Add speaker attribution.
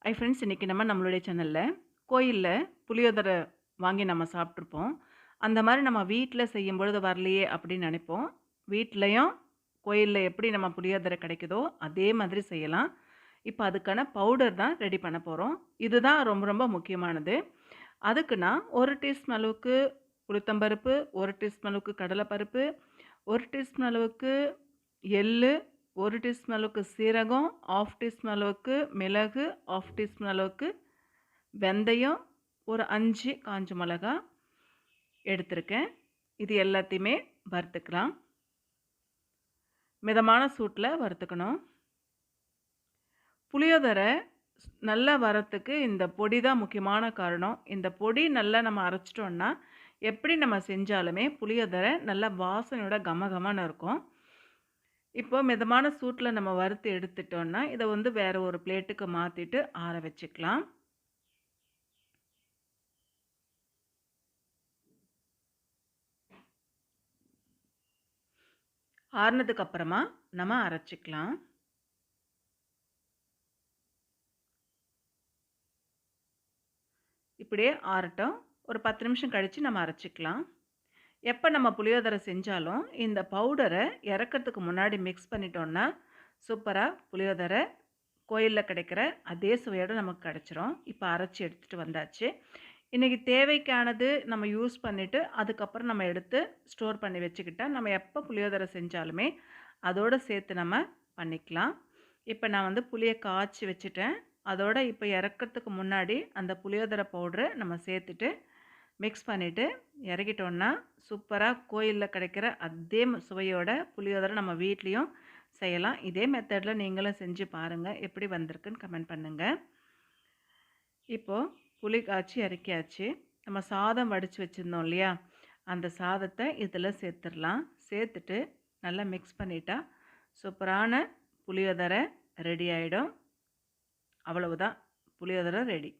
Speaker 1: Hi friends, இன்னைக்கு நம்ம நம்மளுடைய சேனல்ல கோயில்ல புளியோதரை வாங்கி நம்ம சாப்பிட்ருப்போம். அந்த மாரி நம்ம வீட்ல செய்யும்பொழுது வரலையே அப்படின்னு நெனைப்போம். வீட்லயும் கோயில்ல எப்படி நம்ம புளியோதரை கிடைக்குதோ, அதே மாதிரி செய்யலாம். இப்ப அதுக்கான பவுடர் தான் ரெடி பண்ண போறோம். இதுதான் ரொம்ப ரொம்ப முக்கியமானது. அதுக்கு நான் 1 டீஸ்பூன் அளவுக்கு உளுத்தம்பருப்பு, 1 டீஸ்பூன் அளவுக்கு கடலைப்பருப்பு, 1 டீஸ்பூன் அளவுக்கு எள்ளு, 1 டீஸ்பூன் அளவுக்கு சீரகம், 1/2 டீஸ்பூன் அளவுக்கு மிளகு, 1/2 டீஸ்பூன் அளவுக்கு வெந்தயம், ஒரு 5 காஞ்ச மிளகா எடுத்திருக்கேன். இது எல்லாத்தையுமே வறுத்துக்கலாம். மிதமான சூட்ல வறுத்துக்கணும். புளியோதரை நல்லா வரத்துக்கு இந்த பொடி தான் முக்கியமான காரணம். இந்த பொடி நல்லா நம்ம அரைச்சிட்டோம்னா, எப்படி நம்ம செஞ்சாலுமே புளியோதரை நல்லா வாசனையோட கமகமன்னு இருக்கும். இப்போ மிதமான சூட்ல நம்ம வறுத்து எடுத்துட்டோம்னா, இத வந்து வேற ஒரு பிளேட்டுக்கு மாத்திட்டு ஆற வச்சுக்கலாம். ஆறுனதுக்கு அப்புறமா நம்ம அரைச்சுக்கலாம். இப்படியே ஆறட்டும். ஒரு 10 நிமிஷம் கழிச்சு நம்ம அரைச்சுக்கலாம். எப்ப நம்ம புளியோதரை செஞ்சாலும், இந்த பவுடர இறக்கறதுக்கு முன்னாடி மிக்ஸ் பண்ணிட்டோம்னா, சூப்பரா புளியோதரை கோயில்ல கிடைக்கிற அதே சுவையோட நமக்கு கிடைச்சிரும். இப்ப அரைச்சு எடுத்துட்டு வந்தாச்சு. இன்னைக்கு தேவைக்கானது நம்ம யூஸ் பண்ணிட்டு, அதுக்கப்புறம் நம்ம எடுத்து ஸ்டோர் பண்ணி வச்சுக்கிட்டா, நம்ம எப்ப புளியோதரை செஞ்சாலுமே, அதோட சேர்த்து நம்ம பண்ணிக்கலாம். இப்ப நான் வந்து புளிய காய்ச்சி வச்சுட்டேன். அதோட இப்ப இறக்கறதுக்கு முன்னாடி அந்த புளியோதரை பவுடர நம்ம சேர்த்துட்டு, மிக்ஸ் பண்ணிட்டு இறக்கிட்டோம்னா, சூப்பரா கோயில்ல கிடைக்கிற அதே சுவையோட புளியோதரை நம்ம வீட்லயும் செய்யலாம். இதே மெத்தட்ல நீங்களும் செஞ்சு பாருங்க. எப்படி வந்திருக்குன்னு கமெண்ட் பண்ணுங்க. இப்போ புளி காய்ச்சி இறக்கியாச்சு. நம்ம சாதம் வடிச்சு வச்சிருந்தோம் இல்லையா? அந்த சாதத்த இதில சேர்த்துறலாம். சேர்த்துட்டு நல்லா மிக்ஸ் பண்ணிட்டா, சூப்பரான புளியோதரை ரெடி ஆயிடும். அவ்வளவுதான். புளியோதரை ரெடி.